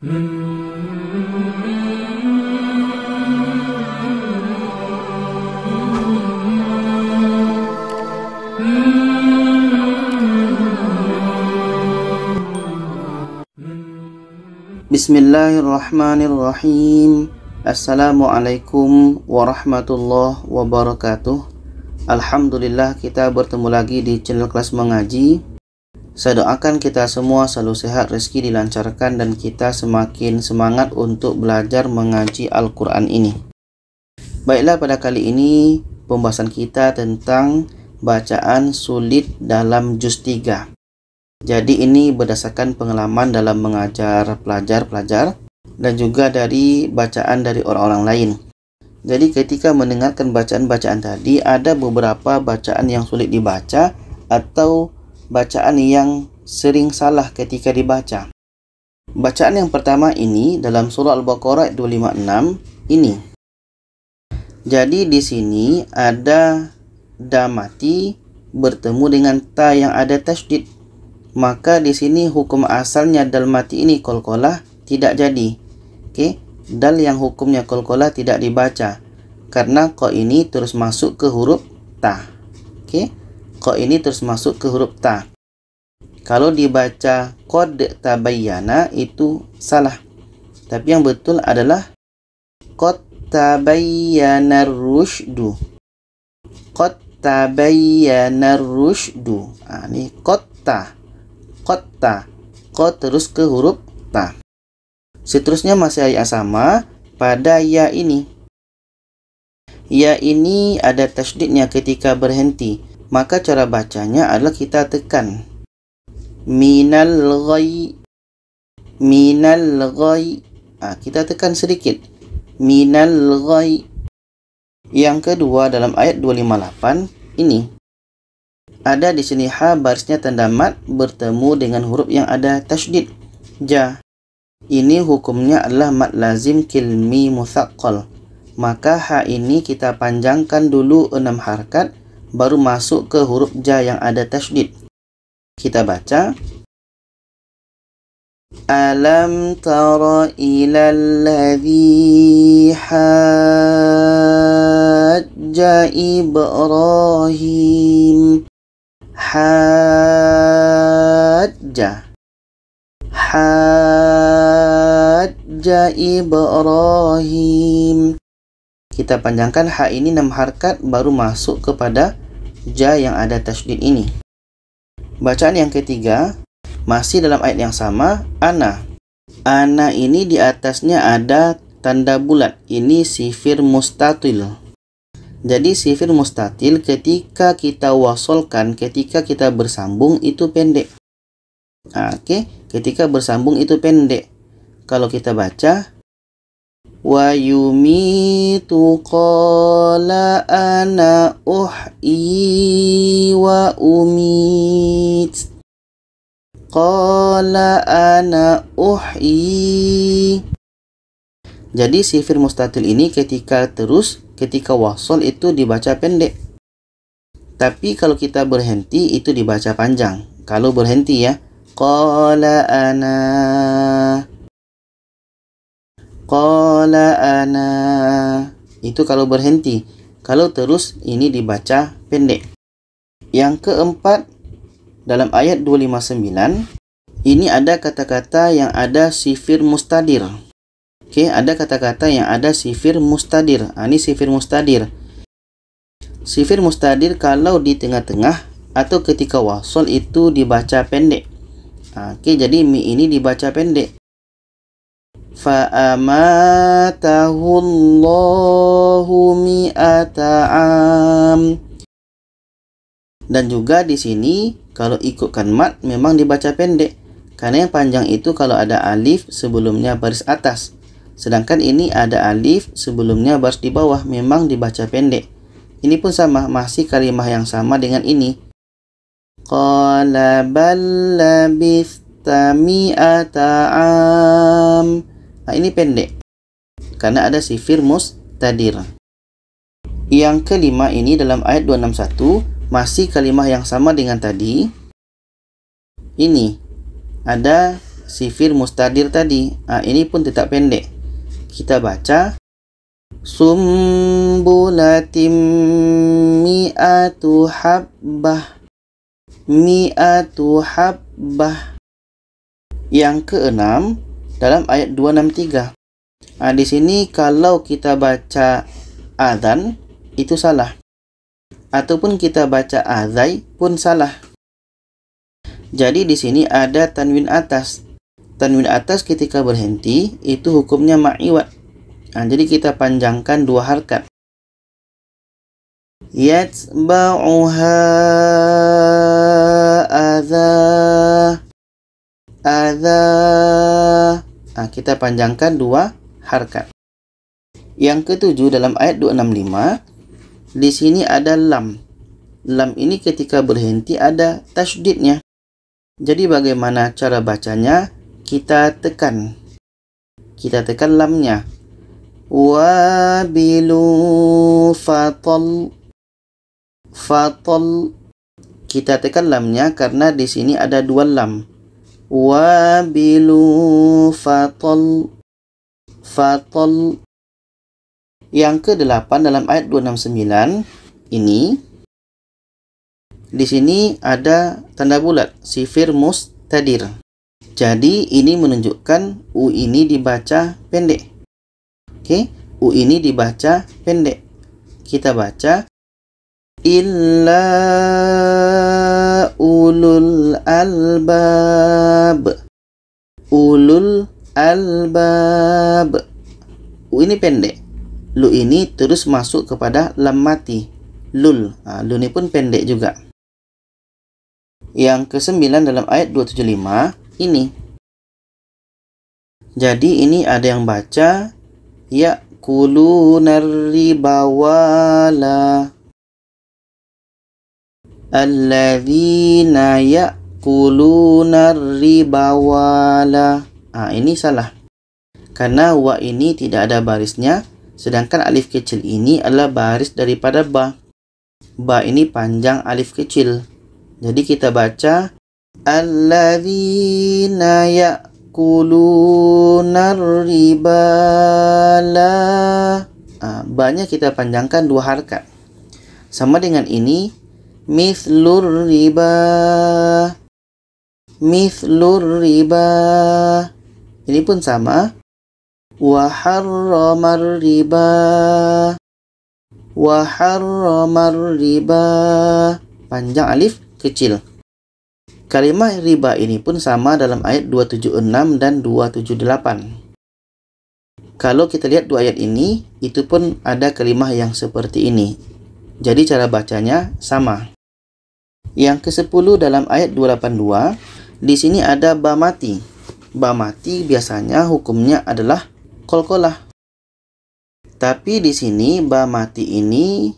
Bismillahirrahmanirrahim. Assalamualaikum warahmatullahi wabarakatuh. Alhamdulillah, kita bertemu lagi di channel kelas mengaji. Saya doakan kita semua selalu sehat, rezeki dilancarkan, dan kita semakin semangat untuk belajar mengaji Al-Quran ini. Baiklah, pada kali ini pembahasan kita tentang bacaan sulit dalam juz 3. Jadi ini berdasarkan pengalaman dalam mengajar pelajar-pelajar dan juga dari bacaan dari orang-orang lain. Jadi ketika mendengarkan bacaan-bacaan tadi, ada beberapa bacaan yang sulit dibaca atau bacaan yang sering salah ketika dibaca. Bacaan yang pertama ini dalam surah Al-Baqarah 256 ini. Jadi di sini ada da mati bertemu dengan ta yang ada tasydid. Maka di sini hukum asalnya dal mati ini qalqalah tidak jadi. Okey, dal yang hukumnya qalqalah tidak dibaca karena qa ini terus masuk ke huruf ta. Okey, qa ini terus masuk ke huruf ta. Kalau dibaca qad tabayyana itu salah. Tapi yang betul adalah qad tabayyana ar-rusydu. Qad tabayyana ar-rusydu. Ini qad ta. Qad ta. Qa terus ke huruf ta. Seterusnya masih ayat sama pada ya ini. Ya ini ada tasydidnya ketika berhenti. Maka cara bacanya adalah kita tekan minal ghai. Minal ghai. Kita tekan sedikit. Minal ghai. Yang kedua dalam ayat 258 ini. Ada di sini ha barisnya tanda mat bertemu dengan huruf yang ada tasydid ja. Ini hukumnya adalah mat lazim kilmi mutsaqqal. Maka ha ini kita panjangkan dulu 6 harakat baru masuk ke huruf ja yang ada tasydid. Kita baca alam tara ilal ladzi hajja Ibrahim. Hajja Ibrahim. Kita panjangkan ha ini 6 harakat baru masuk kepada ja yang ada tasydid ini. Bacaan yang ketiga masih dalam ayat yang sama, ana. Ana ini di atasnya ada tanda bulat. Ini sifir mustatil. Jadi sifir mustatil ketika kita wasolkan, ketika kita bersambung itu pendek. Oke, ketika bersambung itu pendek. Kalau kita baca wa yumitu qala ana uhyi wa umit. Qala ana uhyi. Jadi sifir mustatil ini ketika wasol itu dibaca pendek. Tapi kalau kita berhenti itu dibaca panjang. Kalau berhenti ya, qala ana. Qala ana. Itu kalau berhenti. Kalau terus ini dibaca pendek. Yang keempat dalam ayat 259 ini ada kata-kata yang ada sifir mustadir. Oke, ada kata-kata yang ada sifir mustadir. Ini sifir mustadir. Sifir mustadir kalau di tengah-tengah atau ketika wasol itu dibaca pendek. Oke, jadi mi ini dibaca pendek. Fa amatahu Allahu mi'ata am. Dan juga di sini kalau ikutkan mat memang dibaca pendek. Karena yang panjang itu kalau ada alif sebelumnya baris atas. Sedangkan ini ada alif sebelumnya baris di bawah, memang dibaca pendek. Ini pun sama, masih kalimah yang sama dengan ini. Qala bal labithta mi'ata am. Ini pendek karena ada sifir mustadir. Yang kelima ini dalam ayat 261 masih kalimah yang sama dengan tadi. Ini ada si fi'il mustadir tadi. Ini pun tetap pendek. Kita baca sumbulatim mi'atu habbah. Mi'atu habbah. Yang keenam dalam ayat 263. Di sini kalau kita baca adzan itu salah. Ataupun kita baca adzai pun salah. Jadi di sini ada tanwin atas. Tanwin atas ketika berhenti itu hukumnya ma'iwat. Jadi kita panjangkan 2 harkat. Yatsba'uha adza. Adza. Kita panjangkan 2 harkat. Yang ketujuh dalam ayat 265, di sini ada lam. Lam ini ketika berhenti ada tasydidnya. Jadi bagaimana cara bacanya? Kita tekan lamnya. Wabilu fatal. Kita tekan lamnya karena di sini ada 2 lam. Wabilu fatal. Yang ke-8 dalam ayat 269 ini, di sini ada tanda bulat, si fi'il mustadir. Jadi ini menunjukkan u ini dibaca pendek. U ini dibaca pendek. Kita baca illa ulul albab. Ulul albab. U ini pendek. Lu ini terus masuk kepada lam mati. Lul. Lu ini pun pendek juga. Yang ke-9 dalam ayat 275 ini. Jadi ini ada yang baca ya'kulunar ribawala. Alladzina ya'kulunar ribawala. Ini salah. Karena wa ini tidak ada barisnya. Sedangkan alif kecil ini adalah baris daripada ba. Ba ini panjang alif kecil. Jadi kita baca alladzina ya'kulunar ribala. Ba-nya kita panjangkan 2 harkat. Sama dengan ini mithlur riba. Mithlur riba. Ini pun sama. Wa harramar riba. Wa harramar riba. Panjang alif kecil. Kalimat riba ini pun sama dalam ayat 276 dan 278. Kalau kita lihat 2 ayat ini, itu pun ada kalimat yang seperti ini. Jadi cara bacanya sama. Yang ke-10 dalam ayat 282, di sini ada ba mati. Ba mati biasanya hukumnya adalah qalqalah. Tapi di sini ba mati ini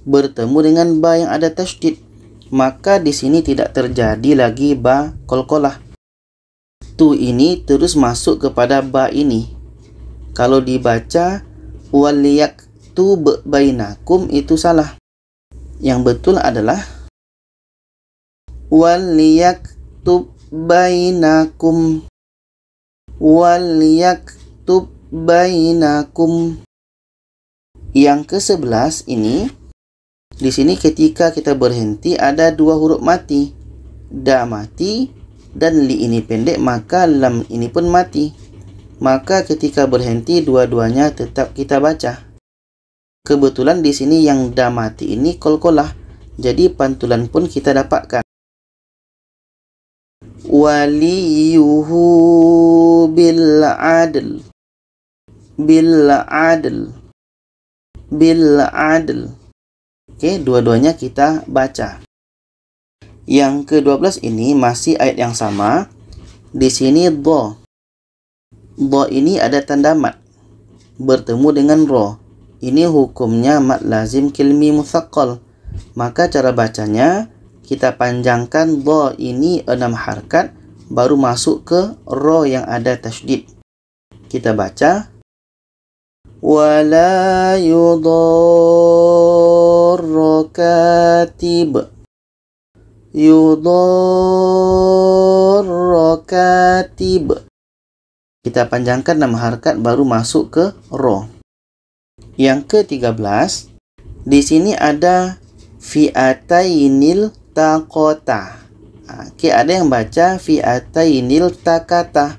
bertemu dengan ba yang ada tasydid. Maka di sini tidak terjadi lagi ba qalqalah. Tu ini terus masuk kepada ba ini. Kalau dibaca waliyaktub bainakum itu salah. Yang betul adalah waliyaktub bainakum. Waliyaktub bainakum. Yang ke-11 ini, di sini ketika kita berhenti ada 2 huruf mati. Da mati dan li ini pendek, maka lam ini pun mati. Maka ketika berhenti dua-duanya tetap kita baca. Kebetulan di sini yang da mati ini qalqalah. Jadi pantulan pun kita dapatkan. Waliyuhu bil adl. Bil adl. Bil adl. Dua-duanya kita baca. Yang ke-12 ini masih ayat yang sama. Di sini dha. Dha ini ada tanda mat bertemu dengan ro. Ini hukumnya mat lazim kilmi mutsaqqal. Maka cara bacanya kita panjangkan dha ini 6 harkat baru masuk ke ro yang ada tasydid. Kita baca wala yudharra katib. Yudorro katib. Kita panjangkan 6 harakat baru masuk ke ro. Yang ke-13, di sini ada fi'atainil taqota. Oke, ada yang baca fi'atainil takata.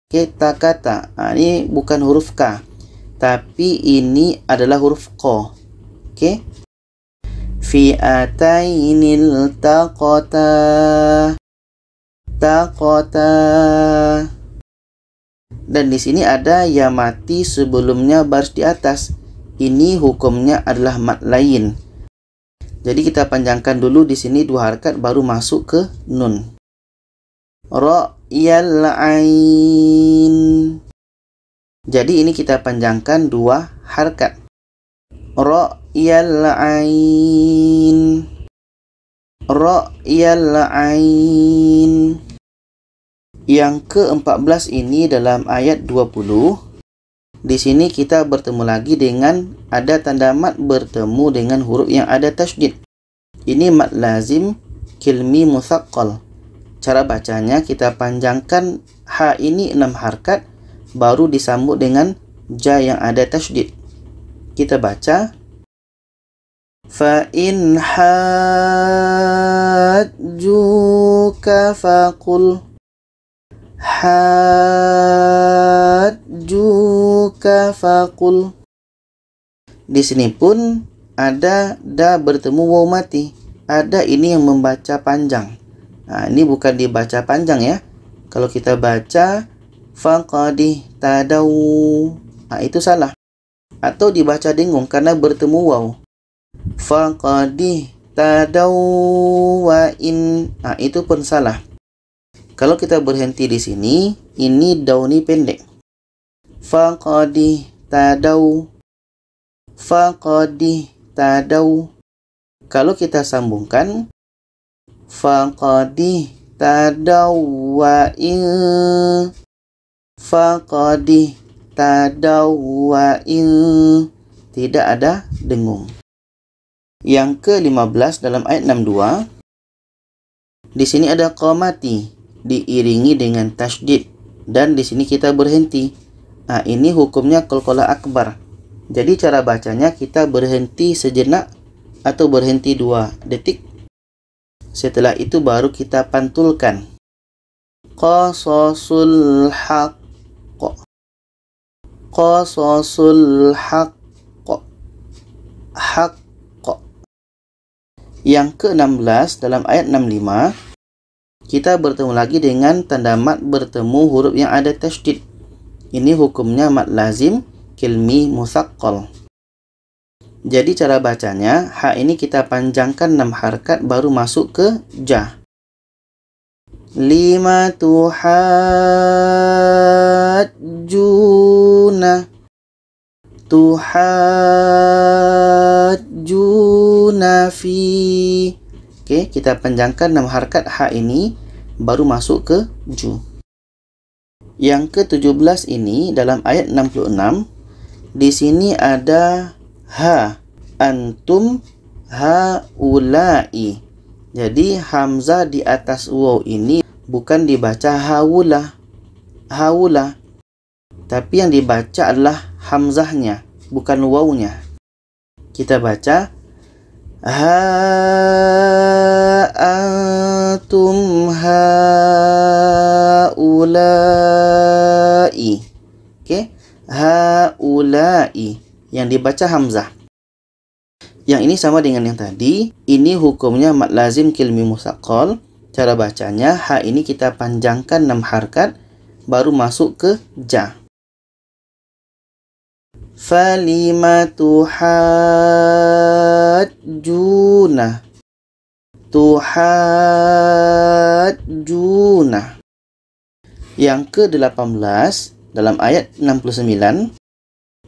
Oke, takata. Ini bukan huruf K, tapi ini adalah huruf Q. Oke. Fi'atainil taqota. Taqota. Dan di sini ada ya mati sebelumnya baris di atas. Ini hukumnya adalah mad lain. Jadi kita panjangkan dulu di sini 2 harakat baru masuk ke nun. Ra'yal ain. Jadi ini kita panjangkan 2 harakat. Ra'yal ain. Ra'yal ain. Yang ke-14 ini dalam ayat 20. Di sini kita bertemu lagi dengan ada tanda mad bertemu dengan huruf yang ada tasydid. Ini mad lazim kilmi mutsaqqal. Cara bacanya kita panjangkan ha ini 6 harakat baru disambut dengan ja yang ada tasydid. Kita baca fa in hajjuka faqul. Hajjuka faqul. Di sini pun ada da bertemu waw mati. Ada ini yang membaca panjang. Nah, ini bukan dibaca panjang ya. Kalau kita baca faqadih tadaw, itu salah. Atau dibaca dengung karena bertemu waw. Faqadih tadaw wa in. Itu pun salah. Kalau kita berhenti di sini, ini dauni pendek. Faqadih tadaw. Faqadih tadaw. Kalau kita sambungkan, faqadih tadaw wa in. Faqadih tadaw wa in. Tidak ada dengung. Yang ke-15 dalam ayat 62. Di sini ada qamati diiringi dengan tasydid dan di sini kita berhenti. Ini hukumnya qalqalah akbar. Jadi cara bacanya kita berhenti sejenak atau berhenti 2 detik. Setelah itu baru kita pantulkan. Qasasul haqq. Qasasul haqq. Haqq. Yang ke-16 dalam ayat 65. Kita bertemu lagi dengan tanda mad bertemu huruf yang ada tasydid. Ini hukumnya mad lazim kilmi mutsaqqal. Jadi cara bacanya, ha ini kita panjangkan 6 harakat baru masuk ke ja. Lima tuhajjuna. Tuhajjuna fi. Oke, kita panjangkan 6 harakat ha ini baru masuk ke ju. Yang ke-17 ini dalam ayat 66. Di sini ada ha, antum haulai. Jadi hamzah di atas waw ini bukan dibaca haula. Haula. Tapi yang dibaca adalah hamzahnya, bukan wawnya. Kita baca ha antum haulai. Oke, haulai yang dibaca hamzah. Yang ini sama dengan yang tadi. Ini hukumnya mad lazim kilmi mutsaqqal. Cara bacanya ha ini kita panjangkan 6 harakat baru masuk ke ja. Falima tuhajjuna. Tuhajjuna. Yang ke-18 dalam ayat 69.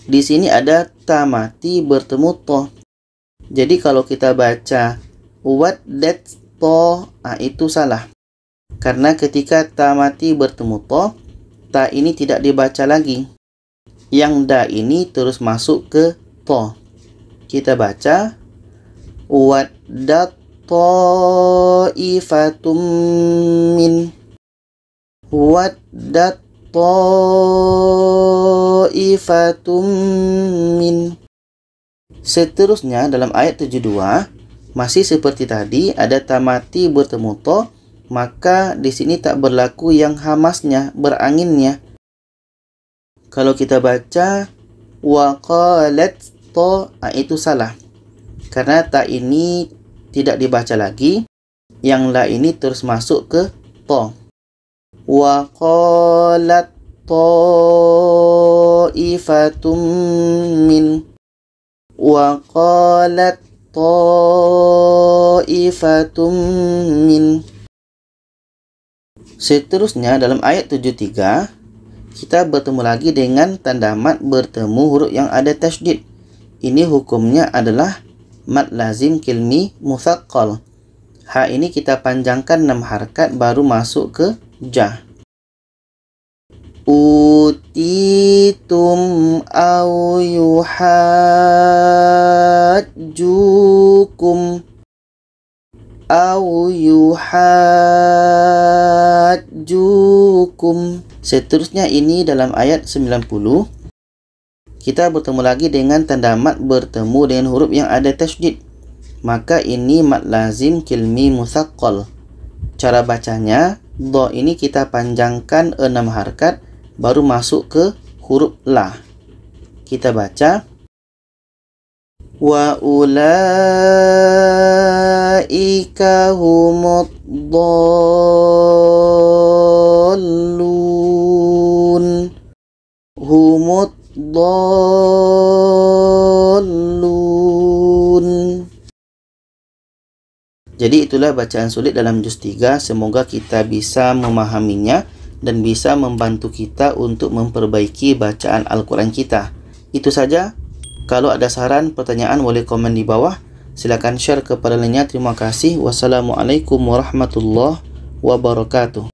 Di sini ada ta mati bertemu to. Jadi kalau kita baca what that to, itu salah. Karena ketika ta mati bertemu to, ta ini tidak dibaca lagi. Yang da ini terus masuk ke to. Kita baca what that ta'ifatum min. Waddat ta'ifatum min. Seterusnya dalam ayat 72 masih seperti tadi, ada tamati bertemu to, maka di sini tak berlaku yang hamasnya, beranginnya. Kalau kita baca waqalat to, itu salah. Karena ta ini tidak dibaca lagi, yang la ini terus masuk ke to. Waqalat ta'ifatum min. Waqalat ta'ifatum min. Seterusnya dalam ayat 73 kita bertemu lagi dengan tanda mat bertemu huruf yang ada tasydid. Ini hukumnya adalah mat lazim kilmi mutsaqqal. Ha ini kita panjangkan 6 harakat baru masuk ke jah. Utitum au yuhajjukum au yuhajjukum. Seterusnya ini dalam ayat 90 kita bertemu lagi dengan tanda mat bertemu dengan huruf yang ada tasydid. Maka ini mat lazim kilmi mutsaqqal. Cara bacanya, do ini kita panjangkan 6 harakat baru masuk ke huruf la. Kita baca wa ulaika humud dhallun. Humud dhallun. Jadi itulah bacaan sulit dalam juz 3. Semoga kita bisa memahaminya dan bisa membantu kita untuk memperbaiki bacaan Al-Quran kita. Itu saja. Kalau ada saran, pertanyaan boleh komen di bawah. Silakan share kepada lainnya. Terima kasih. Wassalamualaikum warahmatullahi wabarakatuh.